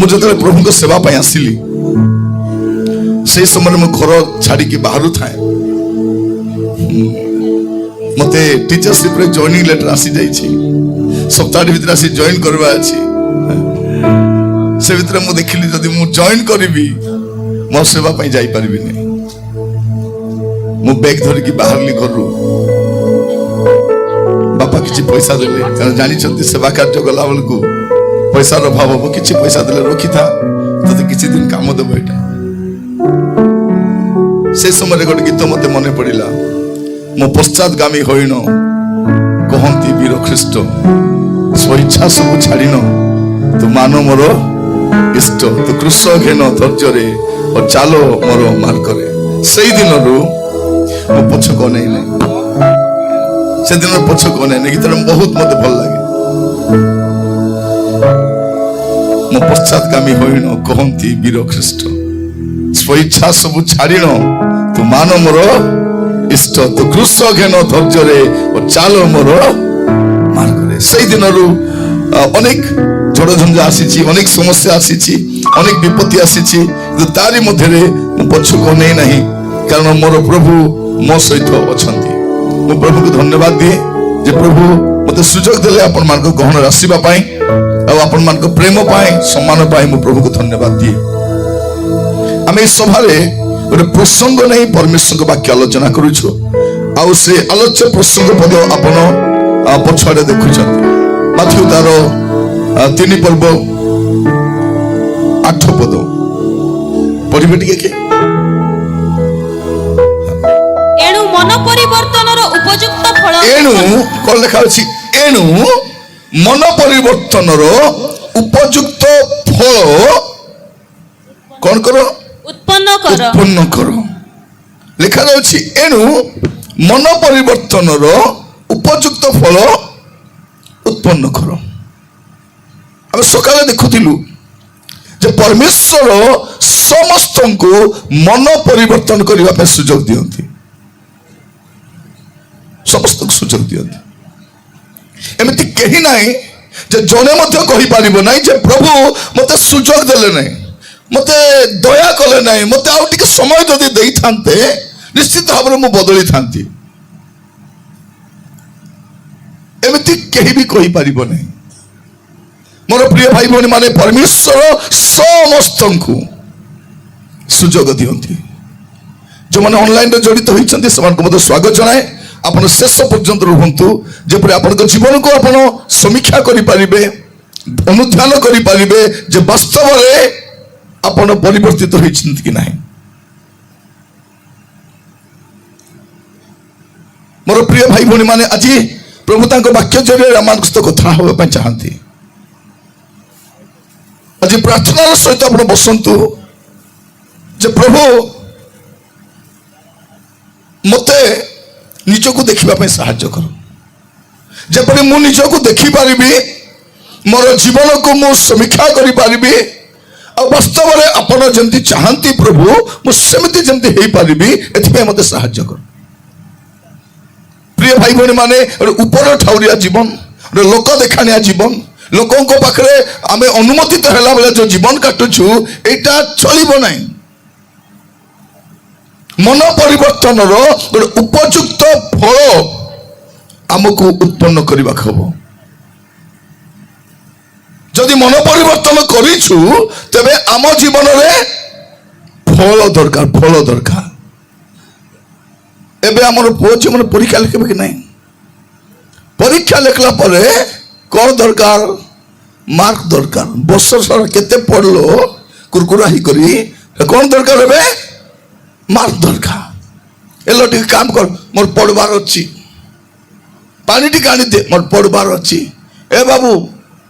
मुझे जो प्रभु को सेवा पाई आसिली से समय मो घर छाड़ी बाहर थाए मत टीचरशिप रे जॉइनिंग लेटर आसी जाइए सप्ताह भीतर आसी जॉइन करवा अच्छी से भीतर मु देखिली जदि मु जॉइन करी मो सेवा पाई जाई परिबी नहीं मु बैग धरिकी बाहरली घर बापा किसी पैसा देले कारण जानी सेवा कार्य गला बेल को पैसार अभाव हम किसी पैसा देले रखी था तो किसी दिन काम देव यहाँ से समय गोटे गीत मत मन पड़ा मो पश्चातगामी होइन कहती वीर ख्रीष्ट स्वेच्छा सब छाड़न तू मान मोर इष्ट तू कृष्ण घेन धैर्य और चालो मोर मार्ग से दिन मो पछक अनै से दिन पछक अनै गीत बहुत मत भल लगे मो पश्चातगामी होइन कहती वीर ख्रीष्ट स्वेच्छा सब छाड़न तू मान मोर इष्ट तो कृष्ण घेन धैर्य और चालो मोर मार्ग से दिन अनेक झड़झंझा आसी अनेक समस्या आसी अनेक विपत्ति आसी तारी मध्य पछक नहीं ना कारण मोर प्रभु मो सहित अच्छा मो प्रभु को धन्यवाद दिए जे प्रभु मत सुजोग देले आपण मान गहन आसवा आपण मान प्रेम पाए सम्मान पाए मो प्रभु को धन्यवाद दिए आम सभा गोटे प्रसंग नहीं परमेश्वर वाक्य आलोचना करुछु आउ से आलोच्य प्रसंग पद आपण पछाड़े देखुं माथ्यू तार 3 पर्व 8 पद पढ़िबे टिके के एणु मन परिवर्तनर उपयुक्त फल एणु कोन लेखा अछि एणु मन परिवर्तनर उपयुक्त फल कोन करो उत्पन्न करो लिखा जाउछि एणु मन परिवर्तनर उपयुक्त फल उत्पन्न करो हम सकाले देखुथिलु जे परमेश्वर समस्त को मन परिवर्तन करबा पे सुजोग दियंती समस्त को सुजोग दियंती एमिति केही नाही जे जने मध्य कहि पारिबो नाही जे प्रभु मते सुजोग देले नाही मते दया कले नहीं मते आउ टिके समय जदि देई थांते निश्चित भाव में बदली थांती एमिति केही भी कहि पारिबो नहीं मोर प्रिय भाई भौणी माने परमेश्वर समस्त को सुजोग दियंती जो माने ऑनलाइन रे जड़ित होइछन्ती समान को मते स्वागत जनाए आपण शेष पर्यंत रहंतु जेपरि आपण जीवन को आपण समीक्षा करि पारिबे अनुध्यान करि पारिबे जे वास्तव रे आपण परिवर्तित होइछन्ती कि नाही मोर प्रिय भाई भौणी माने आज प्रभु तांको वाक्य जरिए रामायण सहित कथा होबा पय चाहंती आज प्रार्थना सहित आपण बसंतु जे प्रभु मते निजको देखिबा पय सहायता करो जेपरि मु निजको देखि पारिबी मोर जीवन को मु समीक्षा करि पारिबी वास्तव में आपण जमती चाहती प्रभु मुझे जमती हो पारि एथि मत साहाय्य कर प्रिय भाई भौणी माने ऊपर ठाउरिया जीवन लोक देखानिया जीवन लोकों को पाखरे आमे अनुमति हैला बेले जो जीवन काटुछु एटा चलिबो नाही मन परिवर्तन रो उपयुक्त फल आमको उत्पन्न करबा खबो जदि मन परिवर्तन करिछु तबे आम जीवन रे फल दरकार एबे हमर पुओ जीवन परीक्षा लिखबे कि नहीं परीक्षा लिखला परे कोन दरकार मार्क दरकार वर्ष सारा केते पढ़लो कुरकुरा ही करी कोन दरकार हेबे मार्क दरकार एलो टिक काम कर मोर पढ़बार अछि पानी टिक आनी दे मोर पढ़बार अछि ए बाबू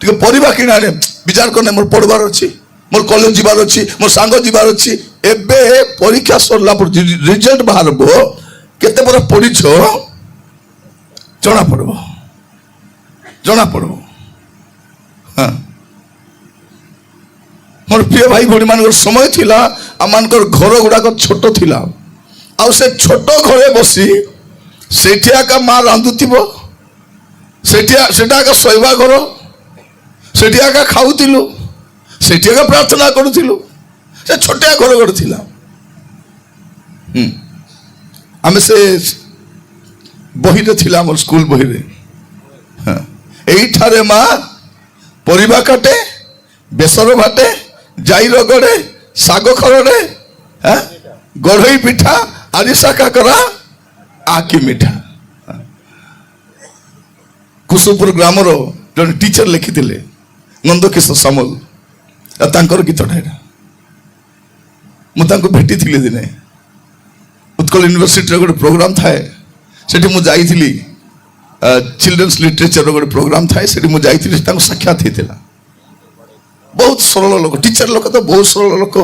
टिके परिबा किना रे विचार करने मोर पढ़बार अछि मोर कॉलेज जीवार अछि मोर सांग जीवार अछि एबे परीक्षा सरला पर रिजल्ट बाहरबो केते बड़ पढ़िछो जना पड़बो हाँ मोर प्रिय भाई भौणी मान समय थिला आमानकर घर गुड़ाक छोट थिला आ से छोट घरे बसी सेठी आका माँ रांधुथिबो सेठी सेटा आका शोइबा घर सेठी आका खाउथिलु ସେଠି ଏକା ପ୍ରାର୍ଥନା କରୁଥିଲୁ। ସେ ଛୋଟିଆ ଘର ଗୋଟେ ଥିଲା। ଆମେ ସେ ବହିରେ ଥିଲା, ଆମର ସ୍କୁଲ ବହିରେ, ଏଇଠାରେ ମା ପରିବା କାଟେ, ବେସର ଭାଟେ, ଜାଇର ଗଡ଼େ, ଶାଗ ଖରଡ଼େ, ଗଢ଼େଇ ପିଠା, ଆରିସା କାକରା, ଆକି ମିଠା। କୁସୁମପୁର ଗ୍ରାମର ଜଣେ ଟିଚର ଲେଖିଥିଲେ, ନନ୍ଦକିଶୋର ସାମଲ, ତାଙ୍କର ଗୀତଟା ଏଇଟା। ମୁଁ ତାଙ୍କୁ ଭେଟିଥିଲି ଦିନେ, ଉତ୍କଳ ୟୁନିଭର୍ସିଟିରେ ଗୋଟେ ପ୍ରୋଗ୍ରାମ ଥାଏ, ସେଠି ମୁଁ ଯାଇଥିଲି। ଚିଲଡ୍ରେନ୍ସ ଲିଟରେଚର ଗୋଟେ ପ୍ରୋଗ୍ରାମ ଥାଏ, ସେଠି ମୁଁ ଯାଇଥିଲି, ତାଙ୍କୁ ସାକ୍ଷାତ ହେଇଥିଲା। ବହୁତ ସରଳ ଲୋକ, ଟିଚର ଲୋକ ତ ବହୁତ ସରଳ ଲୋକ।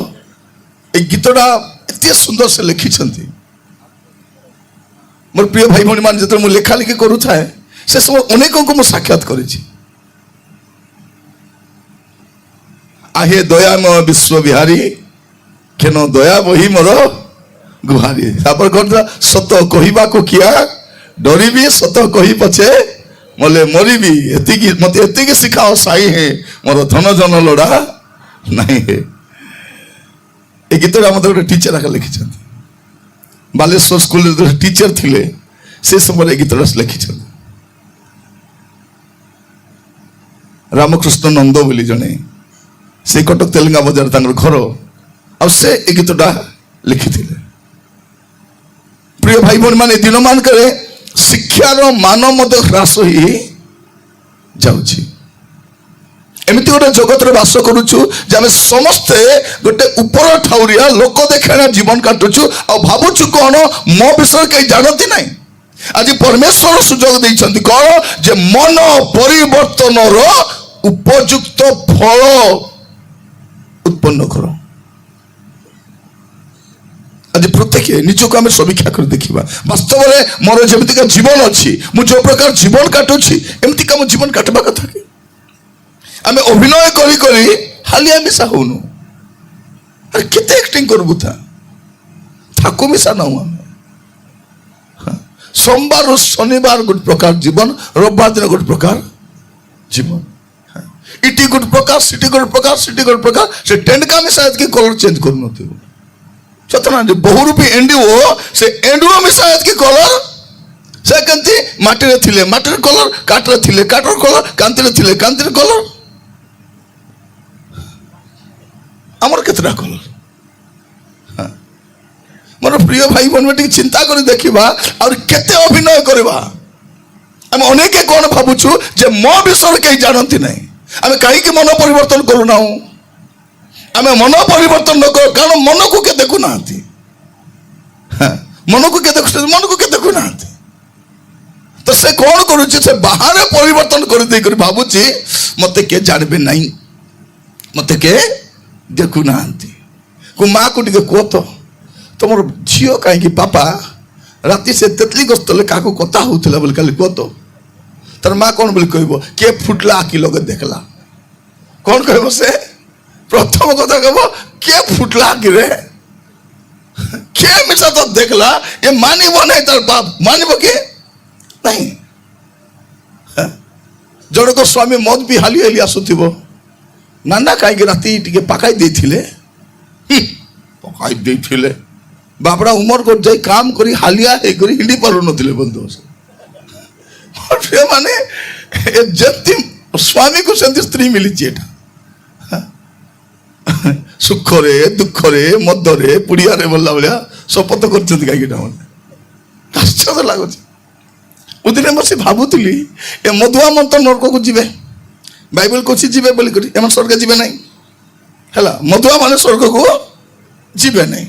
এই ଗୀତଟା ଏତେ ସୁନ୍ଦର ସେ ଲେଖିଛନ୍ତି। ମୋର ପ୍ରିୟ ଭାଇ ଭଉଣୀ ମାନେ, ଯେତେବେଳେ ମୁଁ ଲେଖା ଲେଖି କରୁଥାଏ, ସେ ସବୁ ଅନେକଙ୍କୁ ମୁଁ ସାକ୍ଷାତ କରିଛି। आहे दयामय विश्व बिहारी, केन दया बही मोर गुहारी। तापर कौन सत कहवाको किया डरबी, सत कही पछे मले मरबी, एतिकी मते एतिकी शिखाओ साई है मोर धन जन लोड़ा नहीं है। ए गीतटा मते गोटे टीचर आके लिखिछन्ति, बालेश्वर स्कूल रे टीचर थिले, से समय गीतटा लिखिछन्ति। रामकृष्ण नंद बोली जने, से कटक तेलंगा बजार तांगर घर, आ से ए गीतटा लिखिथिले। प्रिय भाई भौणी माने, दिन मानकरे शिक्षार मान मध्य ह्रास ही जाउछि। एमती गोटे जगत रे वास करूछु जे आमे समस्ते गोटे ऊपर ठाउरिया लोक देखाणा जीवन काटुछु, आ भाबुछु कोन मो विषय कई जानती नाही। आज परमेश्वर सुजोग दैछन्ति कोन जे मन परिवर्तनर उपयुक्त फल उत्पन्न करो। आज प्रत्येक निजक आम समीक्षा कर देखा, वास्तव में मोर जमीका जीवन अच्छी, मुझे जो प्रकार जीवन काटुची एमतीका मो जीवन काटवा कथा कि आम अभिनय करी करी हालिया मिसा होनु। अरे केते एक्टिंग करबु थाकु मिसा ना आम। सोमवार शनिवार गोटे प्रकार जीवन, रविवार दिन गोटे प्रकार जीवन, इटी गोटे प्रकार, सिटी गोटे प्रकार, सिटी गोटे प्रकार। से टेंट का मिसा के कलर चेंज कर नथिबो। सतना जो बहुरूपी एंडुओ, से एंडुओ मिसा के कलर से कंती माटी रे थिले माटी रे कलर, काट रे थिले काट रे कलर, कांति रे थिले कांति रे कलर। हमर केतरा कलर। मोर प्रिय भाई बहन टिक चिंता करी देखिबा, और केते अभिनय करबा। हम अनेक कोन भाबुछु जे मो विषय के जानती नहीं। आमे काहे के मन परिवर्तन करू ना? आमे मन परिवर्तन न कर, कारण मन को के देखु ना, मन को के देखु, मन को के देखु ना। तो से कौन करूची, से बाहर परिवर्तन कर दे कर भाबुची मते के जानबे नहीं, मते के देखु ना। को माँ को टिके को तुमर झील कहीं पापा राति से तेतली गस्तले का कथा होता बोले खाली कह तो तार माँ कौन बोली कह किए फुटला आखि लगे देखला, कौन कह से प्रथम कथा कह किए फुटला आखि रे, किए मिसा तो देखला, ये मानव नहीं तार बाप मानव कि नहीं। जनक स्वामी मद भी हाली हाली आसुथिबो, नाना कहीं राति टिके पकाई देथिले, पकाई देथिले बापड़ा उमर कर जाई काम करी हालिया हे करी हिंदी पारु नथिले बंधु माने जति स्वामी को सेंति स्त्री मिली जेटा सुख रे दुख रे मद रे पुड़िया रे बोला भलिया शपथ करछथि काईटा माने आश्चर्य लागुछि। उदिने मसे भाबुतली ए मधुआ मन तो नरक को जिवे, बाइबल को जिवे बोली करी एमन स्वर्ग जिवे नहीं हैला। मधुआ माने स्वर्ग को जिवे नहीं,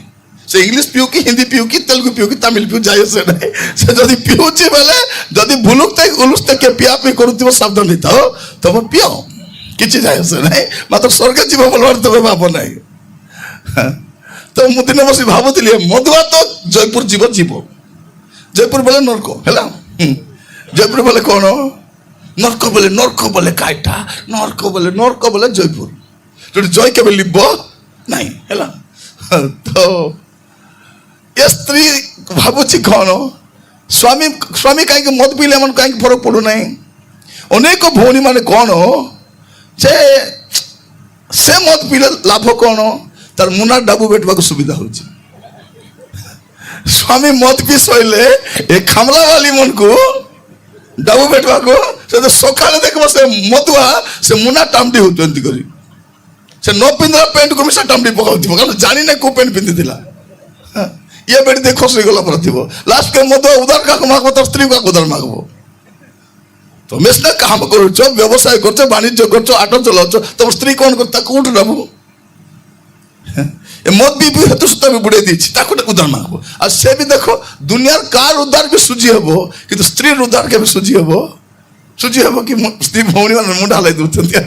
से इंग्लिश पिउ की हिंदी पिउ की तेलुगु पिउ की तमिल पिउ जाय से नहीं। से जदी पिउची बेले जदी भुलुकते उलुसते के पिया पे करूतिबो सावधान हिताओ तब पियो किछि जाय से नहीं, मात्र स्वर्ग जीव बोलवार तबे भाब नहीं। तो मुदिने बसी भाबुतली मधुआ तो जयपुर जीव जीव, जयपुर बोले नरक हैला, जयपुर बोले कौन नरक बोले काईटा, नरक बोले जयपुर, जो जय के लिब नहीं हैला। तो ये स्त्री भावुची कौन स्वामी स्वामी कहीं मद पीले मन कहीं फरक पड़ू ना। अनेक भौणी माने कौन से से मद पीले लाभ कौन तार मुना डाबू बेटवा सुविधा हो स्वामी मद पी सैले ए खामला वाली मन को डाबू बेटवा को से सकाल देखो से मदुआ से मुना टामटी हो करी से न पिंधला पेंट को मिसा टामटी पकाउथिबो कारण जानी ना को पेंट पिंधि दिला ये बेटी देखो से गला पर थिबो लास्ट के मदुआ उधार का मागबो तो स्त्री का उधार मागबो तो मेसना काम करो व्यवसाय करछो वाणिज्य करछो ऑटो चलाछो तो स्त्री कौन करता कोठ डाबू ए मद भी हेतु सुता भी बुड़े दीछि ताको उधार मागबो आ से भी देखो दुनियार कार उधार भी सुजी हबो किंतु स्त्री उधार के भी सुजी हबो कि स्त्री भौणी मान मुंडा लाई दुछन्ती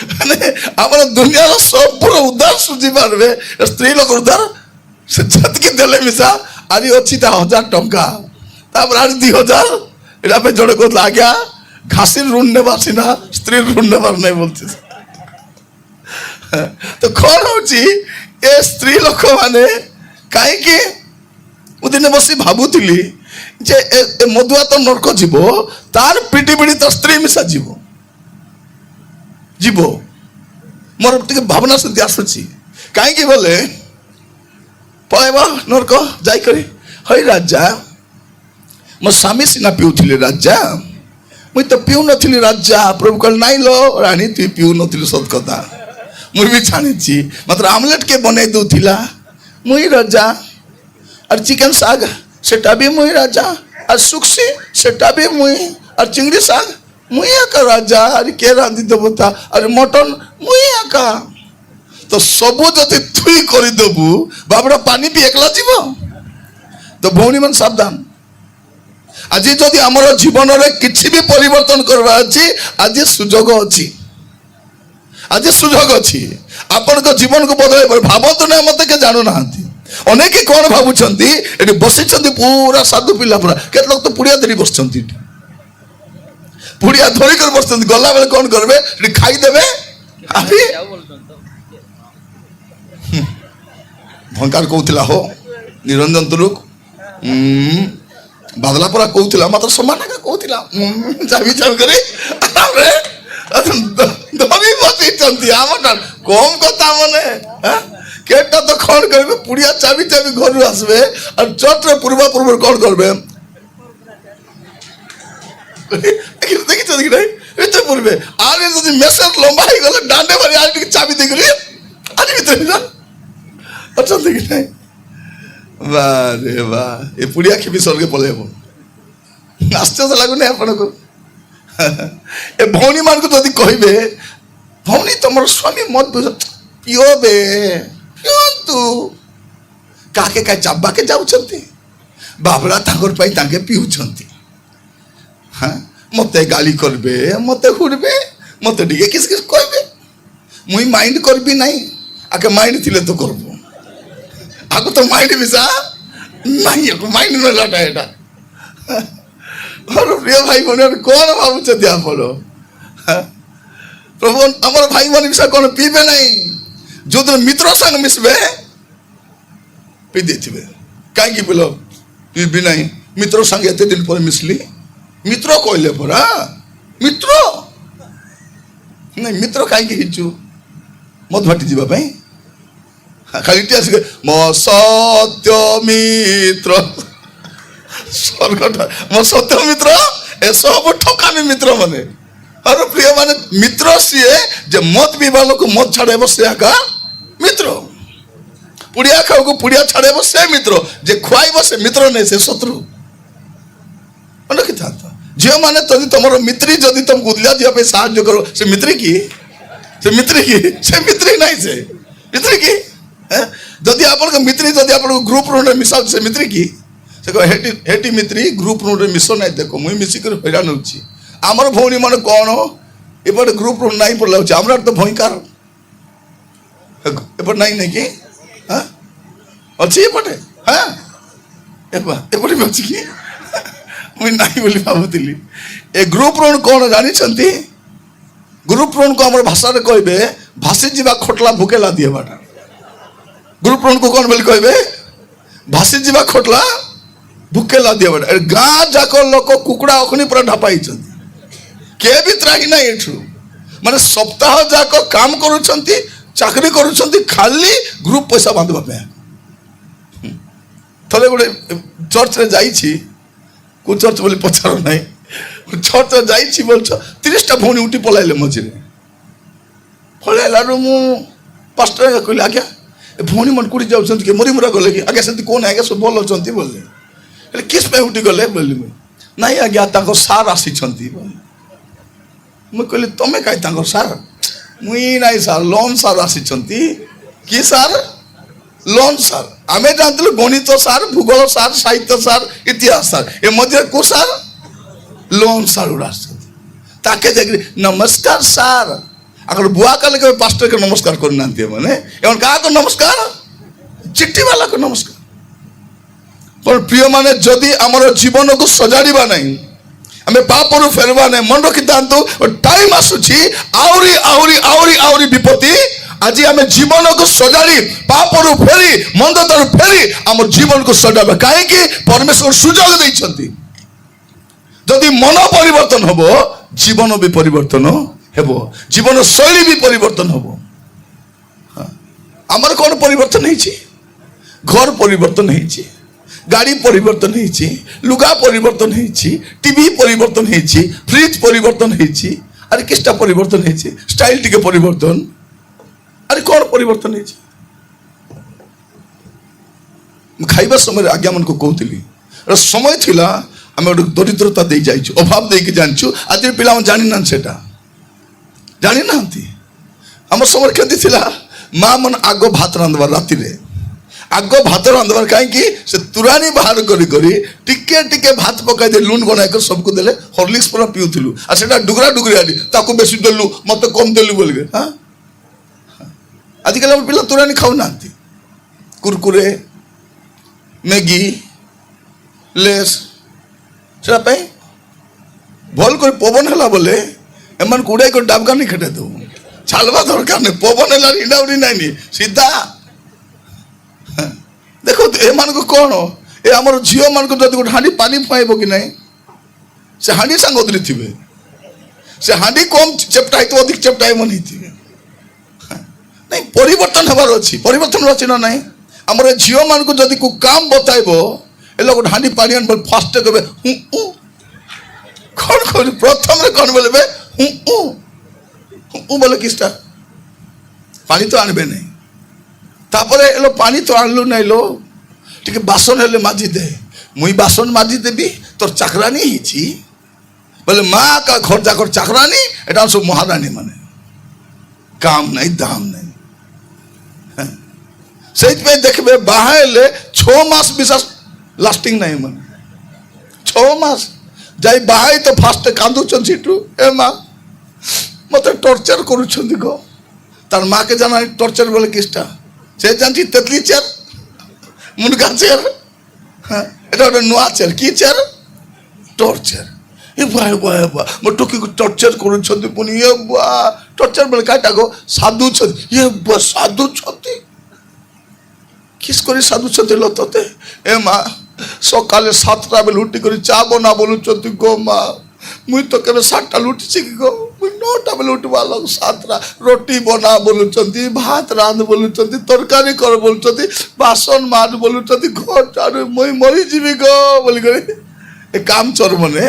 माने हमर दुनियार सब पूरा उधार सुजी पारबे स्त्री लोक उधार से छतकी देले मिसा आरी अछि ता 1000 टंका तापर आरी 2000 एटा पे जोड़े को लाग्या घासी ऋण नेबार सिना स्त्री ऋण नेबार नहीं बोलते तो कौन होची ए स्त्री लोक माने काहे कि उदिने बसी भाबुतिली जे ए मधुआ तो नरक जीवो तार पिटी पिटी तो स्त्री मिसा जीवो जीवो मोर टिके भावना से आसुची काहे कि बोले पळेबा नरक जाई करी हई राजा मो स्वामी सिना पिउथिले राजा मुई तो पिउ नथिली राजा प्रभु कहल नाई लो रानी तु पिउ नथिली सत कथा मुई भी छानिची मात्र आमलेट के बनै दउथिला मुई राजा और चिकन साग सेटा भी मुई राजा और सुक्सी सेटा भी मुई और चिंगड़ी साग मुई आका राजा और के रांधी देवता और मटन मुई आका तो सबो जति तुई करि देबु बाबरा पानी भी एकला जीव तो भौणी मन सावधान आज जदि आमर जीवन में किसी भी परिवर्तन करवा अछि आज सुजोग अछि आज सुजोग अछि आपण को जीवन को बदले भावतु ना मते के जानु ना अनेक कौन भावुंट ये बसी पूरा साधु पिला पूरा केत लोग तो पुड़िया धरी बसचंती पुड़िया धरी कर बसचंती गला बेले कौन करबे खाई देबे अभी भंकार कहूला हो निरंजन तुरुक बादलापुरा कहूला मात्र समान का कहूला चाबी चाबी करे अरे दबी बसी आमटा कम कथा मने केटा तो कौन करबे पुड़िया चाबी चाबी घर आसबे और चट्रे पूर्वा पूर्व कौन करबे देखि तो देखि एते पूर्वे आरे जदि मेसर लंबा ही गले डांडे मारी आरे चाबी दे गली आरे भीतर ना अच्छा देखि नहीं वाह रे वाह ये पुड़िया के भी स्वर्ग पलेबो आश्चर्य लागुने आपण को ए भौणी मान को जदि कहबे भौणी तमर स्वामी मत पियो बे तू काके का चाबा के जाउछंती बाबरा ताकर पई ताके पिउछंती हां मते गाली करबे मते हुड़बे मते डिगे किस किस कहबे मुई माइंड करबी नाही आके माइंड थिले तो करबो आको तो माइंड मिसा नाही आको माइंड न लाटा एटा और प्रिय भाई बने कौन भाबुछंती आपलो प्रभु हमर भाई मन मिसा कोन पीबे नाही जो दिन मित्र संग मिसबे पी देथिबे काहे कि बोलो पीबी नाही मित्र संग एते दिन पर मिसली मित्र कहले परा मित्र नहीं मित्र काहे कि हिचु मत भाटी जीवा पई खाली टियास मो सत्य मित्र स्वर्गटा मो सत्य मित्र ए सब ठकामी मित्र माने अरे प्रिय माने मित्र सीए जे मत पीवा लोक मत छाड़ेबो से आका मित्र पुड़िया खाओ को पुड़िया छाड़ेबो से मित्र जे खुआइबो से मित्र नहीं से शत्रु अनकी था जे माने तदी तमरो मित्री जदी तुम गुदलिया दिया पे साहाय्य करो से मित्री की से मित्री नहीं से मित्री की जदी आपण को मित्री जदी आपण को ग्रुप रे मिसाल से मित्री की से को हेटी मित्री ग्रुप रे मिसो नहीं देखो मुई मिसी कर हैरान होची आमर भौणी माने कोन एपटे ग्रुप रो नहीं पड़ला होची हमरा तो भयंकर एपटे नहीं कि हां अछि एपटे हां एपटे भी अछि कि मुई नहीं बोली भाबुतिली ए ग्रुप रो कोन जानि छंती ग्रुप रो को हमर भाषा रे कहबे भासी जीवा खोटला भुकेला दिए बाटा ग्रुप रो को कोन बोली कहबे भासी जीवा खोटला भुकेला दिए बाटा गाँ जाक लोक कुकुड़ा अखनी पर ढपाई छंती के भी त्राही नहीं एठू ମାନେ ସପ୍ତାହ ଯାକ କାମ କରୁଛନ୍ତି, ଚାକିରି କରୁଛନ୍ତି, ଖାଲି ଗ୍ରୁପ ପଇସା ବାନ୍ଧିବା ପାଇଁ। ଥରେ ଗୋଟେ ଚର୍ଚ୍ଚରେ ଯାଇଛି, କୋଉ ଚର୍ଚ୍ଚ ବୋଲି ପଚାର ନାହିଁ, ଚର୍ଚ୍ଚରେ ଯାଇଛି ବୋଲଛ 30ଟା ଭଉଣୀ ଉଠି ପଳାଇଲେ ମଝିରେ। ପଳାଇଲାରୁ ମୁଁ ପାଷ୍ଟର କହିଲି, ଆଜ୍ଞା ଏ ଭଉଣୀ ମାନେ କୋଉଠି ଯାଉଛନ୍ତି କି, ମରିମୁରା ଗଲେ କି? ଆଜ୍ଞା ସେମିତି କହୁନି, ଆଜ୍ଞା ସବୁ ଭଲ ଅଛନ୍ତି ବୋଲେ। ହେଲେ କିସ୍ ପାଇଁ ଉଠି ଗଲେ ବୋଲିଲି। ମୁଁ ନାଇଁ ଆଜ୍ଞା ତାଙ୍କ ସାର୍ ଆସିଛନ୍ତି। ମୁଁ କହିଲି ତମେ କାହିଁ ତାଙ୍କର ସାର୍? ମୁଇଁ ନାଇଁ ସାର୍, ଲୋନ୍ ସାର୍ ଆସିଛନ୍ତି। କି ସାର୍? Loan sir. ଆମେ ଜାଣିଥିଲୁ ଗଣିତ ସାର୍, ଭୂଗୋଳ ସାର୍, ସାହିତ୍ୟ ସାର୍, ଇତିହାସ ସାର୍, ଏ ମଧ୍ୟରେ କୋଉ ସାର୍? ଲୋନ୍ ସାର୍ ଗୁଡ଼ା ଆସିଛନ୍ତି। ତାକେ ଯାଇକି ନମସ୍କାର ସାର୍। ଆଗର ବୁଆ କାଲେ କେବେ ପାଷ୍ଟରকে ନମସ୍କାର କରିନାହାନ୍ତି ଏମାନେ। ଏମାନେ କାହାକୁ ନମସ୍କାର? ଚିଠି ବାଲାକୁ ନମସ୍କାର। पण प्रिय माने जदि आमर जीवन को सजाड़िबा नहीं, आमे पापरु फेरबा नहीं, मन रखि थांतु टाइम आसुची आउरी आउरी आउरी आउरी विपत्ति। आज आमे जीवन को सजाड़ी पापरु फेरी मंदतर फेरी आम जीवन को सजाबा काहे कि परमेश्वर सुजोग दैछंती। जदि मन परिवर्तन हबो जीवन भी परिवर्तन हेबो, जीवन शैली भी परिवर्तन हबो। आमर कोन परिवर्तन हेछि? घर परिवर्तन हेछि, गाड़ी परिवर्तन हेछि, लुगा परिवर्तन हेछि, टीवी परिवर्तन हेछि, फ्रिज परिवर्तन हेछि। अरे किसटा परिवर्तन हेछि? स्टाइल टिके परिवर्तन। अरे कौन परिवर्तन हेछि? खाइबा समय आज्ञा मन को कहूतिली समय थिला आमे गोटे दरिद्रता दे जाइछु, अभाव देके जानछु। आज पिला मन जानि ना सेटा जानि नांती। हमर समय केति थिला मां मन आगो भात रांधवा राति रे, आग भात रांधवार कहीं से तुरानी बाहर करी करी टिके टिके भात पकाई दे लुण बनाई कर सबको देले। हॉर्लिक्स पूरा पिउथिलु आ सेटा डुगरा डुगरी आडी ताको बेसी देलु मते कम देलु बोल के। हां आजकल हम पिला तुरानी खाउ नांती। कुरकुरे, मैगी, लेस सेटा पे भल कर पवन हला बोले एमन कुड़ाई को डाबगा नहीं खटे दो छालवा दरकार नहीं। पवन हला इडा उडी नहीं सीधा देखो एमान को कौन ए हमर झियो मान को जदि हांडी पानी पाइबो कि नहीं, से हांडी संग ओदरी थिबे, से हांडी कम चेपटाई तो अधिक चेपटाई मन हिथिबे। नहीं परिवर्तन हबार अछि, परिवर्तन अछि ना नहीं। हमर झियो मान को जदि को काम बताइबो ए लोग हांडी पानी अन फास्ट कहबे हु कौन प्रथम रे कौन बोलबे हु बोले किसटा पानी तो आनबे नहीं। तापरे एलो पानी तो आनलु नहीं लो टिके बासन हेले माजी दे, मुई बासन माजी देबी तोर चाकरानी हिची बोले माँ का घर जाकर चाकरानी एटा सब महारानी माने काम नहीं दाम नहीं। सेइत पे देखबे बाहेले 6 मास विश्वास लास्टिंग नहीं माने 6 मास जाई बाहाई तो फास्ट कांदु छन सिटू ए माँ मते टॉर्चर करू छन गो। तार माँ के जाना टॉर्चर बोले किसटा से जानती तेतली चेयर मुनगा चेयर। এটা একটা নোয়া চেয়ার কি চেয়ার টর্চার। এ বাই বাই বা মো টকি को टॉर्चर କରୁଛନ୍ତି পুনি এ বা टॉर्चर বলে কাটা গো সাধু ছতি এ বা সাধু ছতি কিস করে সাধু ছতি লততে এ মা সকালে 7টা বেলা উঠি করে চা বনা বলুଛନ୍ତି গো মা মুই তো কেবে 7টা লুটিছি গো মুই 9টা বেলা উঠবা লগ 7টা रोटी बना बोलुଛନ୍ତି भात रांध बोलुଛନ୍ତି तरकारी कर बोलुଛନ୍ତି बासन माज बोलुଛନ୍ତି घर चारु मुई मरी जीवी गो बोली करे ए काम चोर मने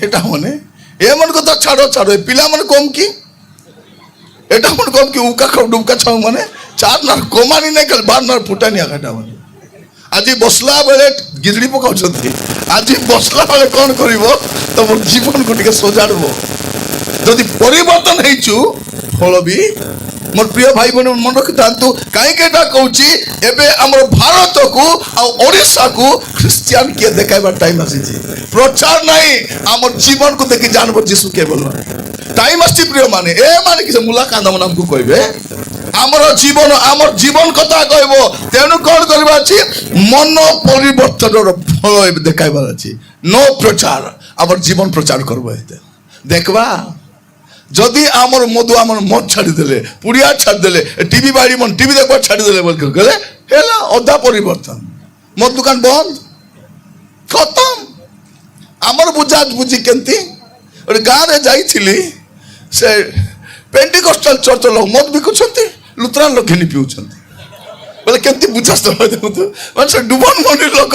এটা মানে এমন কথা ছাড়ো ছাড়ো পিলা মানে কম কি এটা মানে কম কি উকা খাও ডুবকা ছাও মানে চার না কমানি নাই কাল বার না ফুটানি আগাটা মানে আজি বসলা বেলে গিজড়ি পকাউଛନ୍ତି আজি বসলা বেলে কোন করিব তোমার জীবন কো টিকে সজাড়বো যদি পরিবর্তন হেইছু ফল বি मोर प्रिय भाई बहन मन रखि थांतु काहे केटा कहूची एबे हमर भारत को आ ओडिसा को क्रिश्चियन के देखाइबा टाइम आसी छी प्रचार नहीं हमर जीवन को देखि जानबो यीशु के बोल टाइम आसी प्रिय माने ए माने कि मुलाकात नाम को कहबे हमर जीवन कथा कहबो तेनु कोन करबा छी मन परिवर्तनर फल देखाइबा छी नो प्रचार हमर जीवन प्रचार करबो एते देखबा जदि आमर मधु आमर मद छाड़ी देले पुड़िया छाड़ी देले टीवी बाड़ी मन टीवी देखबा छाड़ी देले बोल गले हेला अधा परिवर्तन मद दुकान बंद खत्म आमर बुझा बुझी केंती और गाँ रे जाइथिली ସେ ପେଣ୍ଟିକୋଷ୍ଟାଲ ଚର୍ଚ୍ଚ ଲୋକ ମଦ ବିକୁଛନ୍ତି, ଲୁଥରାନ ଲୋକ ଘିନି ପିଉଛନ୍ତି। ବୋଲେ କେମିତି ବୁଝାସ ଦେଖନ୍ତୁ, ମାନେ ସେ ଡୁବନ ମଣ୍ଡି ଲୋକ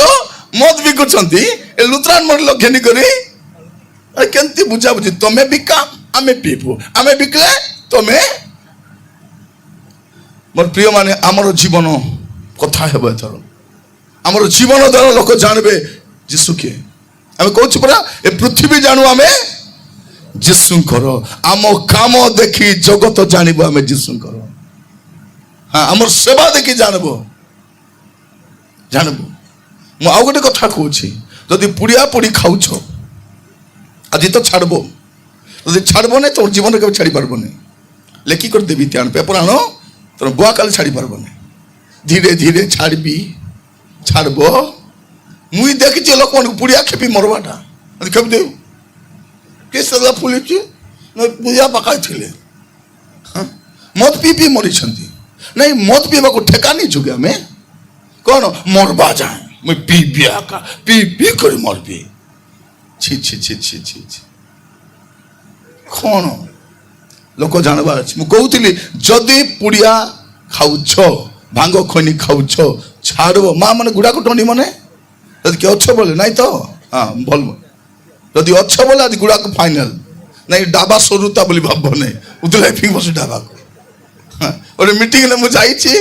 ମଦ ବିକୁଛନ୍ତି, ଏ ଲୁଥରାନ ମଣ୍ଡି ଲୋକ ଘିନି କରି କେମିତି ବୁଝାବୁଝି, ତମେ ବିକା ଆମେ ପିଇବୁ, ଆମେ ବିକିଲେ ତମେ। ମୋର ପ୍ରିୟ ମାନେ, ଆମର ଜୀବନ କଥା ହେବ ଏଥର। ଆମର ଜୀବନ ଦ୍ୱାରା ଲୋକ ଜାଣିବେ ଯୀଶୁ କିଏ। ଆମେ କହୁଛୁ ପରା, ଏ ପୃଥିବୀ ଜାଣୁ ଆମେ ଯୀଶୁଙ୍କର, ଆମ କାମ ଦେଖି ଜଗତ ଜାଣିବ ଆମେ ଯୀଶୁଙ୍କର। ହଁ, ଆମର ସେବା ଦେଖି ଜାଣିବ। ମୁଁ ଆଉ ଗୋଟେ କଥା କହୁଛି, ଯଦି ପୁଡ଼ିଆ ପୋଡ଼ି ଖାଉଛ ଆଜି ତ ଛାଡ଼ବ, ଯଦି ଛାଡ଼ବ ନାହିଁ ତୋର ଜୀବନ କେବେ ଛାଡ଼ି ପାରିବନି। ଲେଖି କରି ଦେବି, ଆଣ ପେପର ଆଣ, ତୋର ବୁଆ କାଲି ଛାଡ଼ି ପାରିବନି। ଧୀରେ ଧୀରେ ଛାଡ଼ବ। ମୁଇଁ ଦେଖିଛି ଲୋକମାନଙ୍କୁ ପୁଡ଼ିଆ ଖେପି ମରବାଟା, ଖେପି ଦେଉ କିଏ ସଦା ଫୁଲିଛି ପୂଜା ପାଖାଇ ଥିଲେ, ମଦ ପିଇ ମରିଛନ୍ତି। ନାଇଁ, ମଦ ପିଇବାକୁ ଠେକା ନେଇଛୁ କି ଆମେ? କ'ଣ ମରବା ଯାଏ ମୁଇଁ ପିଇ କରି ମରବି? ଛି ଛି ଛି ଛି ଛି ଛି, କ'ଣ ଲୋକ ଜାଣିବାର ଅଛି। ମୁଁ କହୁଥିଲି, ଯଦି ପୁଡ଼ିଆ ଖାଉଛ, ଭାଙ୍ଗ ଖନି ଖାଉଛ, ଛାଡ଼ବ। ମା ମାନେ ଗୁଡ଼ାକ ଟଣ୍ଡି ମାନେ ଯଦି କିଏ ଅଛ ବୋଲେ ନାଇଁ ତ, ହଁ ଭଲ। ଯଦି ଅଛ ବୋଲେ ଆଜି ଗୁଡ଼ାକ ଫାଇନାଲ ନାଇଁ, ଡାବା ସରୁତା ବୋଲି ଭାବ ନାଇଁ, ଉଦୁଲାଇ ଫିଙ୍ଗ ବସି ଡାବାକୁ। ଗୋଟେ ମିଟିଂରେ ମୁଁ ଯାଇଛି,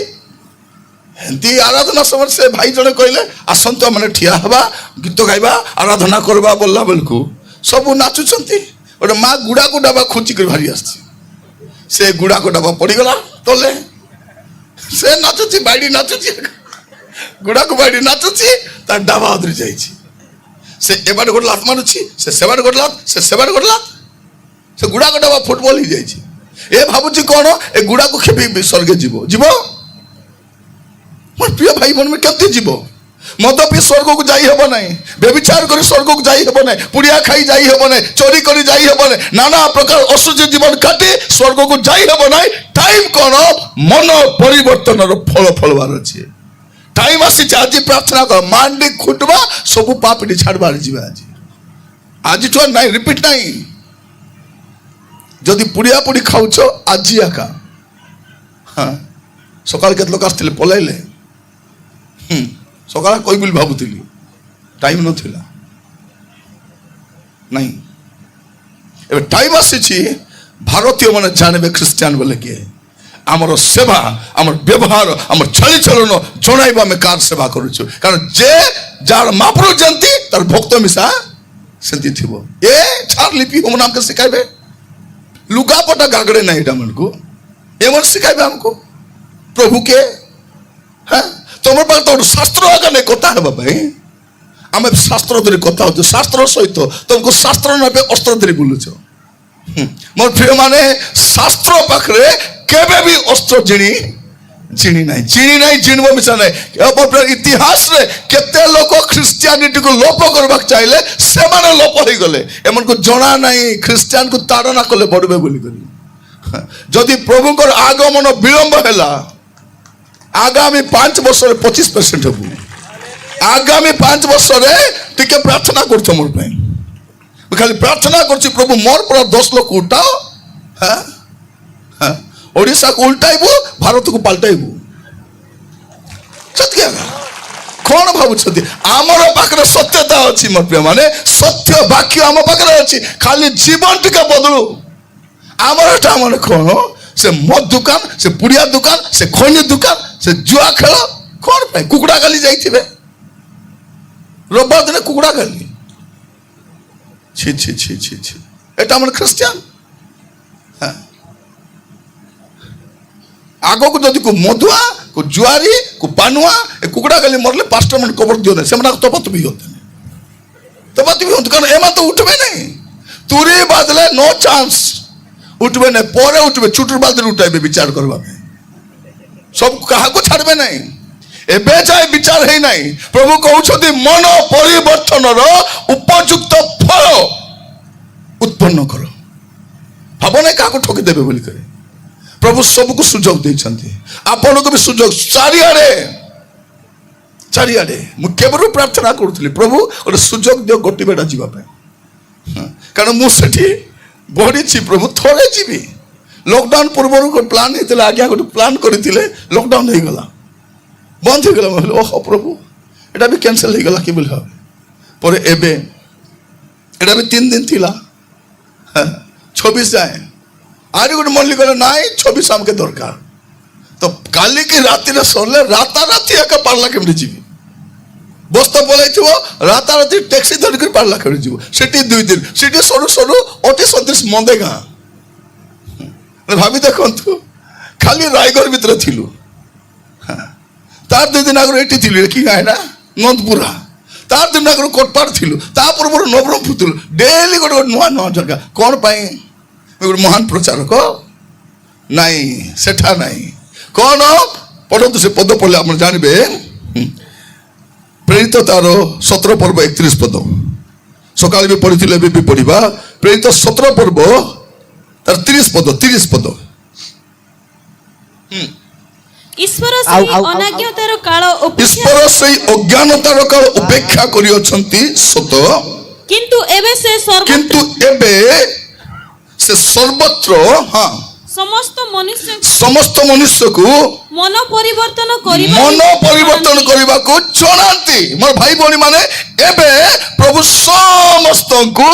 ଏମିତି ଆରାଧନା ସମୟରେ ସେ ଭାଇ ଜଣେ କହିଲେ ଆସନ୍ତୁ ମାନେ ଠିଆ ହେବା, ଗୀତ ଗାଇବା, ଆରାଧନା କରିବା ବୋଲିଲା ବେଳକୁ ସବୁ ନାଚୁଛନ୍ତି। ଗୋଟେ ମା ଗୁଡ଼ାକୁ ଡାବା ଖୋଜି କରି ବାହାରି ଆସିଛି। ସେ ଗୁଡ଼ାକ ଡାବା ପଡ଼ିଗଲା ତଲେ, ସେ ନାଚୁଛି, ବାଇଡ଼ି ନାଚୁଛି, ଗୁଡ଼ାକୁ ବାଇଡ଼ି ନାଚୁଛି, ତାର ଡାବା ଅଦରି ଯାଇଛି। ସେ ଏବାଟେ ଗୋଟେ ଲାତ ମାରୁଛି, ସେ ସେବାଟେ ଗୋଟେ ଲାତ, ସେ ସେବାଟେ ଗୋଟେ ଲାତ, ସେ ଗୁଡ଼ାକ ଡାବା ଫୁଟବଲ ହେଇଯାଇଛି। ଏ ଭାବୁଛି କ'ଣ ଏ ଗୁଡ଼ାକୁ ଖେପି ସ୍ୱର୍ଗ ଯିବ? ମୋର ପ୍ରିୟ ଭାଇ ଭଉଣୀ, କେମିତି ଯିବ? ମଦ ପିଇ ସ୍ୱର୍ଗକୁ ଯାଇ ହେବ ନାହିଁ, ବ୍ୟଭିଚାର କରି ସ୍ୱର୍ଗକୁ ଯାଇ ହେବ ନାହିଁ, ପୁଡ଼ିଆ ଖାଇ ଯାଇ ହେବ ନାହିଁ, ଚୋରି କରି ଯାଇ ହେବ ନାହିଁ, ନାନା ପ୍ରକାର ଅଶୁଚି ଜୀବନ କାଟି ସ୍ୱର୍ଗକୁ ଯାଇ ହେବ ନାହିଁ। ଟାଇମ୍ କ'ଣ? ମନ ପରିବର୍ତ୍ତନର ଫଳ ଫଳବାର ଅଛି। ଟାଇମ୍ ଆସିଛି। ଆଜି ପ୍ରାର୍ଥନା କର, ମାଣ୍ଡି ଖୁଟବା, ସବୁ ପାପଟି ଛାଡ଼ବାର ଯିବେ ଆଜିଠୁ ନାହିଁ, ରିପିଟ୍ ନାହିଁ। ଯଦି ପୁଡ଼ିଆ ପୋଡ଼ି ଖାଉଛ ଆଜି ଏକା, ହଁ ସକାଳେ କେତେ ଲୋକ ଆସିଥିଲେ ପଳାଇଲେ, ସକାଳେ କହିବି ବୋଲି ଭାବୁଥିଲି, ଟାଇମ୍ ନଥିଲା। ନାଇଁ, ଏବେ ଟାଇମ୍ ଆସିଛି, ଭାରତୀୟ ମାନେ ଜାଣିବେ ଖ୍ରୀଷ୍ଟିଆନ ବୋଲେ କିଏ। ଆମର ସେବା, ଆମର ବ୍ୟବହାର, ଆମର ଚାଲିଚଳନ ଜଣାଇବ ଆମେ କାହାର ସେବା କରୁଛୁ। କାରଣ ଯେ ଯାହାର ମାପରୁ ଯେମିତି ତାର ଭକ୍ତ ମିଶା ସେମିତି ଥିବ। ଏ ଛାଡ଼ ଲିପି ହୋମ ଆମକୁ ଶିଖାଇବେ, ଲୁଗାପଟା ଗାଗଡ଼େ ନାହିଁ, ଏଇଟା ମାନଙ୍କୁ ଏମାନେ ଶିଖାଇବେ ଆମକୁ ପ୍ରଭୁକେ। হ্যাঁ, তোমার পাখে তো শাস্ত্র আগে নেই কথা হেবা পাই। আমি শাস্ত্র ধরে কথা হচ্ছে, শাস্ত্র সহিত তোমাকে শাস্ত্র নেবে অস্ত্র ধরে বুলুছ। মোর প্রিয় মানে, শাস্ত্র পাখে কেবে বি অস্ত্র জিনি নাই, জিনব মিশা নাই। ইতিহাসরে কেতে লোক খ্রিস্টিয়ানিটিকে লোপ করবাক চাইলে সেমানে লোপ হয়ে গলে, এমনকু জনা নাই খ্রিস্টিয়ানকে তাড়না কলে বড়বে বলি করি। যদি প্রভুঙ্কর আগমন বিলম্ব হেলা, আগামী 5 বছরে 25% হব। আগামী 5 বছরে টিকে প্রার্থনা করছো মোর পাই। খালি প্রার্থনা করছি, প্রভু মোর পর 10 লোক উঠাও। হ্যাঁ হ্যাঁ, ওড়িশাকে উল্টাইবু, ভারতকে পাল্টাইবু। সত্যি কোন ভাবুଛନ୍ତି? আমার পাখে সত্যতা ଅଛି মোর প্রিয় মানে, সত্য বাক্য আমার পাখে ଅଛି, খালি জীবন টিকে বদলু। আমার এটা মানে কোন, সে মদ দোকান, সে পুড়িয়া দোকান, সে খনি দোকান, সে জুয়া খেল, কোন পাই? কুকুড়া গালি যাইছিবে রোববার দিনে, কুকুড়া গালি। ছি ছি ছি ছি ছি, এটা আমার খ্রিস্টান। হ্যাঁ, আগକୁ ଯଦି କୋଉ ମଧୁଆ, କୋଉ ଜୁଆରୀ, କୋଉ ପାନୁଆ, ଏ କୁକୁଡ଼ା ଗାଲି ମରଲେ ପାଷ୍ଟର ମାନେ କବର ଦିଅ ନାହିଁ, ସେମାନେ ତପତ ବି ହୁଅନ୍ତି, କାରଣ ଏମାନେ ତ ଉଠବେ ନାହିଁ। ତୁରି ବାଦଲେ ନୋ ଚାନ୍ସ, ଉଠବେ ନାହିଁ। ପରେ ଉଠବେ, ଚୁଟୁର ବାଦରେ ଉଠାଇବେ ବିଚାର କରିବା ପାଇଁ। ସବୁ କାହାକୁ ଛାଡିବେ ନାହିଁ। ଏବେ ଯାଏ ବିଚାର ହେଇନାହିଁ। ପ୍ରଭୁ କହୁଛନ୍ତି ମନ ପରିବର୍ତ୍ତନର ଉପଯୁକ୍ତ ଫଳ ଉତ୍ପନ୍ନ କର। ଭାବ ନାହିଁ କାହାକୁ ଠକିଦେବେ ବୋଲି କରେ। ପ୍ରଭୁ ସବୁକୁ ସୁଯୋଗ ଦେଇଛନ୍ତି, ଆପଣଙ୍କୁ ବି ସୁଯୋଗ। ଚାରିଆଡେ ମୁଁ କେବଳ ପ୍ରାର୍ଥନା କରୁଥିଲି, ପ୍ରଭୁ ଗୋଟେ ସୁଯୋଗ ଦିଅ ଗୋଟି ବେଟା ଯିବା ପାଇଁ। କାରଣ ମୁଁ ସେଠି ବଢିଛି ପ୍ରଭୁ ଥରେ ଯିବି। ଲକଡାଉନ ପୂର୍ବରୁ ଗୋଟେ ପ୍ଲାନ୍ ହେଇଥିଲା, ଆଜ୍ଞା ଗୋଟେ ପ୍ଲାନ୍ କରିଥିଲେ, ଲକଡାଉନ ହେଇଗଲା, ବନ୍ଦ ହେଇଗଲା। ମୁଁ କହିଲି ଓହୋ ପ୍ରଭୁ ଏଇଟା ବି କ୍ୟାନସେଲ ହେଇଗଲା କି ବୋଲି ଭାବେ। ପରେ ଏବେ ଏଇଟା ବି 3 ଦିନ ଥିଲା, 26 ଯାଏ। ଆହୁରି ଗୋଟେ ମଲ୍ଲି କହିଲେ ନାଇଁ 26 ଆମକେ ଦରକାର। ତ କାଲିକି ରାତିରେ ସରିଲେ ରାତାରାତି ଏକା ପାର୍ଲା କେମିତି ଯିବି, ବସ୍ତା ପଳାଇଥିବ, ରାତାରାତି ଟ୍ୟାକ୍ସି ଧରିକି ପାର୍ଲା କେମିତି ଯିବ। ସେଠି 2 ଦିନ, ସେଠି ସରୁ ସରୁ 38 ମନ୍ଦେ ଗାଁ। ଭାବି ଦେଖନ୍ତୁ ଖାଲି ରାୟଗଡ଼ ଭିତରେ ଥିଲୁ, ତାର 2 ଦିନ ଆଗରୁ ଏଠି ଥିଲୁ, କି ଗାଁ ଏଇଟା ନନ୍ଦପୁରା, ତାର 2 ଦିନ ଆଗରୁ କୋଟପାଡ଼ ଥିଲୁ, ତା ପୂର୍ବରୁ ନବରଙ୍ଗପୁର ଥିଲୁ। ଡେଲି ଗୋଟେ ଗୋଟେ ନୂଆ ନୂଆ ଜାଗା। କ'ଣ ପାଇଁ? ଗୋଟେ ମହାନ ପ୍ରଚାରକ ନାଇଁ, ସେଠା ନାଇଁ। କ'ଣ ପଢ଼ନ୍ତୁ, ସେ ପଦ ପଢ଼ିଲେ ଆପଣ ଜାଣିବେ। ପ୍ରେରିତ ତାର 17 ପର୍ବ 31 ପଦ, ସକାଳେ ବି ପଢ଼ିଥିଲେ, ଏବେ ବି ପଢ଼ିବା। ପ୍ରେରିତ 17 ପର୍ବ ତାର 30 ପଦ। ଈଶ୍ୱର ସେହି ଅନାଜ୍ଞତାର କାଳ ଈଶ୍ୱର ସେଇ ଅଜ୍ଞାନତାର କାଳ ଉପେକ୍ଷା କରିଅଛନ୍ତି ସତ, କିନ୍ତୁ ଏବେ ସେ ସର୍ବତ୍ର ସମସ୍ତ ମନୁଷ୍ୟକୁ ମନ ପରିବର୍ତ୍ତନ କରିବାକୁ ଜଣାନ୍ତି। ମୋର ଭାଇ ଭଉଣୀ ମାନେ, ଏବେ ପ୍ରଭୁ ସମସ୍ତଙ୍କୁ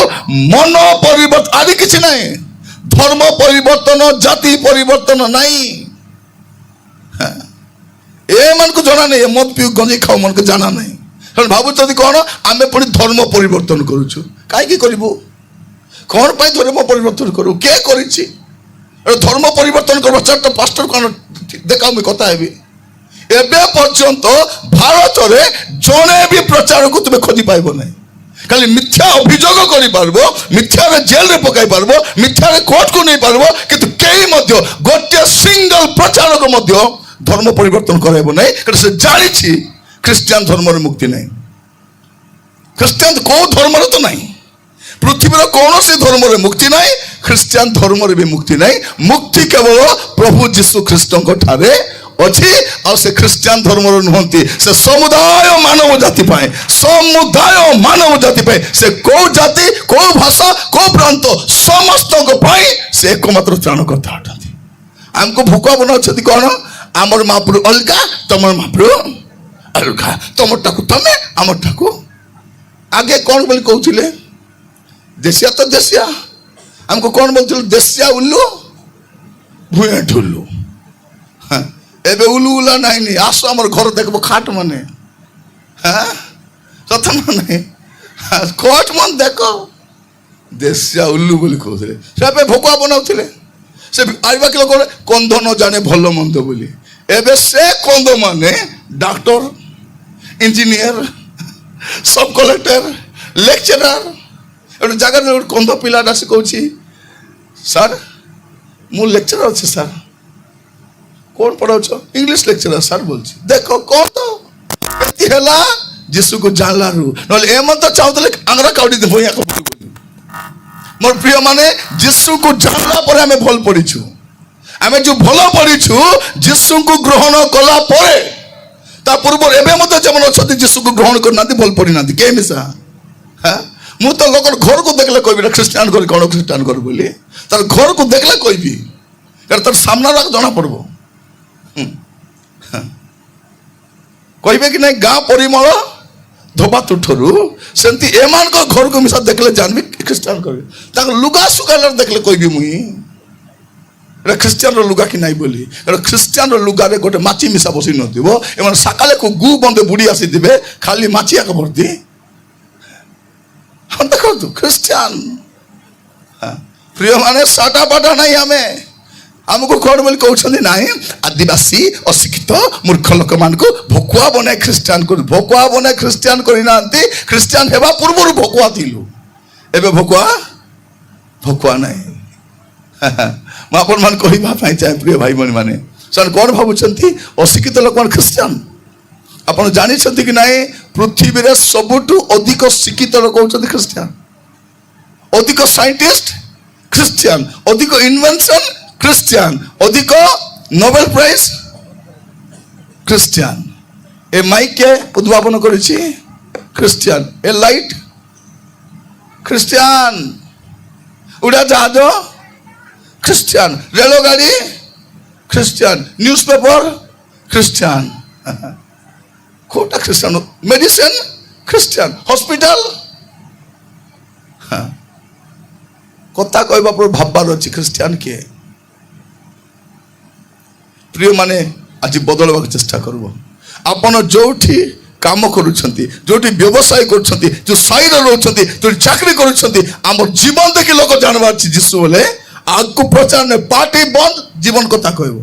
ମନ ପରିବର୍ତ୍ତନ, ଆଜି କିଛି ନାହିଁ, ଧର୍ମ ପରିବର୍ତ୍ତନ, ଜାତି ପରିବର୍ତ୍ତନ ନାହିଁ। ଏମାନଙ୍କୁ ଜଣା ନାହିଁ, ମଦ ପିଉ ଗଞ୍ଜେଇ ଖାଉ ମାନଙ୍କୁ ଜଣା ନାହିଁ। ଭାବୁଛନ୍ତି କ'ଣ ଆମେ ପୁଣି ଧର୍ମ ପରିବର୍ତ୍ତନ କରୁଛୁ। କାହିଁକି କରିବୁ? କ'ଣ ପାଇଁ ଧର୍ମ ପରିବର୍ତ୍ତନ କରିବୁ? କିଏ କରିଛି? ଧର୍ମ ପରିବର୍ତ୍ତନ କରିବା 4ଟା ପାଷ୍ଟର କ'ଣ ଦେଖାଉ, ମୁଁ କଥା ହେବି। ଏବେ ପର୍ଯ୍ୟନ୍ତ ଭାରତରେ ଜଣେ ବି ପ୍ରଚାରକୁ ତୁମେ ଖୋଜି ପାଇବ ନାହିଁ। ଖାଲି ମିଥ୍ୟା ଅଭିଯୋଗ କରିପାରିବ, ମିଥ୍ୟାରେ ଜେଲରେ ପକାଇ ପାରିବ, ମିଥ୍ୟାରେ କୋର୍ଟକୁ ନେଇପାରିବ, କିନ୍ତୁ କେହି ମଧ୍ୟ ଗୋଟିଏ ସିଙ୍ଗଲ ପ୍ରଚାରକ ମଧ୍ୟ ଧର୍ମ ପରିବର୍ତ୍ତନ କରାଇବ ନାହିଁ। କାରଣ ସେ ଜାଣିଛି ଖ୍ରୀଷ୍ଟିଆନ ଧର୍ମରେ ମୁକ୍ତି ନାହିଁ। ଖ୍ରୀଷ୍ଟିଆନ କୋଉ ଧର୍ମରେ ତ ନାହିଁ, ପୃଥିବୀର କୌଣସି ଧର୍ମରେ ମୁକ୍ତି ନାହିଁ, ଖ୍ରୀଷ୍ଟିଆନ ଧର୍ମରେ ବି ମୁକ୍ତି ନାହିଁ। ମୁକ୍ତି କେବଳ ପ୍ରଭୁ ଯୀଶୁ ଖ୍ରୀଷ୍ଟଙ୍କ ଠାରେ ଅଛି। ଆଉ ସେ ଖ୍ରୀଷ୍ଟିଆନ ଧର୍ମର ନୁହନ୍ତି, ସେ ସମୁଦାୟ ମାନବ ଜାତି ପାଇଁ, ସେ କୋଉ ଜାତି, କୋଉ ଭାଷା, କୋଉ ପ୍ରାନ୍ତ, ସମସ୍ତଙ୍କ ପାଇଁ ସେ ଏକମାତ୍ର ତ୍ରାଣକର୍ତ୍ତା ଅଟନ୍ତି। ଆମକୁ ଭୋକ ବନାଉଛନ୍ତି କ'ଣ? ଆମର ମହାପ୍ରଭୁ ଅଲଗା, ତମର ମହାପ୍ରଭୁ ଅଲଗା, ତମରଟାକୁ ତମେ, ଆମରଟାକୁ। ଆଗେ କ'ଣ ବୋଲି କହୁଥିଲେ? ଦେଶିଆ ତ ଦେଶିଆ। ଆମକୁ କ'ଣ ବୋଲୁଥିଲେ? ଦେଶିଆ ଉଲ୍ଲୁ ଭୂଇଁ ଠୁଲ୍ଲୁ। ଏବେ ଉଲୁ ଉଲା ନାଇଁନି, ଆସ ଆମର ଘର ଦେଖିବ ଖାଟ ମାନେ, ସତ ମାନେ କୋଟ ମାନେ ଦେଖ, ଦେଶିଆ ଉଲ୍ଲୁ ବୋଲି କହୁଥିଲେ। ସେ ଏବେ ଭୋକୁଆ ବନାଉଥିଲେ। ସେ ଆଇବା କିଲୋ କଣ କନ୍ଧ ନ ଜାଣେ ଭଲ ମନ୍ଦ ବୋଲି। ଏବେ ସେ କନ୍ଧ ମାନେ ଡାକ୍ତର, ଇଞ୍ଜିନିୟର, ସବ କଲେକ୍ଟର, ଲେକ୍ଚରାର। ଗୋଟେ ଜାଗାରେ ଗୋଟେ କନ୍ଧ ପିଲାଟା ଆସି କହୁଛି, ସାର୍ ମୁଁ ଲେକ୍ଚର ଅଛି ସାର୍। कौन पढ़ाऊ? इंग्लिश लेक्चरर सर बोल। देख कौन तो है जीशु को जानला एम तो चाहते आंगरा काउडी मोर प्रिय माने जीशु को जानला पर आमे भल पड़ीछु। आमे जो भल पड़ीछु जीशु को ग्रहण कला परे ता पूर्व एबे मते जमन अछति जीशु को ग्रहण कर नांती भल पड़ी नांती के मिसा। हां मु तो लोकर घर को देखले कहबी क्रिश्चियन कर कोन क्रिश्चियन कर बोली तार घर को देखले कहबी यार तार सामना राख जाना पड़बो। कहबे कि नहीं गाँ परिमल धोबा तुठरू सेमती एमान को घर को मिसा देखले जानबी क्रिश्चियन कर ताक लुगा सुगालर देखले कहबी मुई एटा क्रिश्चियन रो लुगा कि नहीं बोली। एटा क्रिश्चियन रो लुगा रे गोटे माची मिसा बसी नथिबो एमान सकाले को गु बंदे बुडी आसी दिबे खाली माची आक भरती हम देखो तो क्रिश्चियन। हां प्रिय माने साटा बाटा नहीं हमें हमको कौन बोली कहते नाई आदिवासी अशिक्षित मूर्ख लोक मान को भकुआ बनाए क्रिश्चियन कर भकुआ बनाए क्रिश्चियन करना क्रिश्चियन हेबा पूर्व भकुआ थिलु एबे भकुआ भकुआ नहीं। आपण मान कहबा पई चाहे प्रिय भाई बहन माने सर कौन भाबुचंती अशिक्षित लोक मान क्रिश्चियन आपण जानि छथि कि नाही पृथ्वी रे सबुटु अधिक शिक्षित लोक होचंती क्रिश्चियन अधिक साइंटिस्ट क्रिश्चियन अधिक इन्वेंशन क्रिश्चियन अधिक नोबेल प्राइज क्रिश्चियन ए माइक के उद्भावन करिछि क्रिश्चियन ए लाइट क्रिश्चियन উড়াজাহাজ খ্রিস্টান, রেলগাড়ি খ্রিস্টান, নিউজ পেপর খ্রিস্টান, কোটা খ্রিস্টান, মেডিসিন খ্রিস্টান, হসপিটাল। କଥା କହିବା ପରେ ଭାବବାର ଅଛି ଖ୍ରୀଷ୍ଟିଆନ କିଏ। ପ୍ରିୟ ମାନେ ଆଜି ବଦଳିବାକୁ ଚେଷ୍ଟା କରିବ। ଆପଣ ଯୋଉଠି କାମ କରୁଛନ୍ତି, ଯୋଉଠି ବ୍ୟବସାୟ କରୁଛନ୍ତି, ଯୋଉ ସାହିରେ ରହୁଛନ୍ତି, ଯୋଉଠି ଚାକିରି କରୁଛନ୍ତି, ଆମର ଜୀବନ ଦେଖି ଲୋକ ଜାଣିବାର ଅଛି ଯୀଶୁ ବୋଲେ ଆଗକୁ ପ୍ରଚାର ପାର୍ଟି ବନ୍ଦ, ଜୀବନ କଥା କହିବ।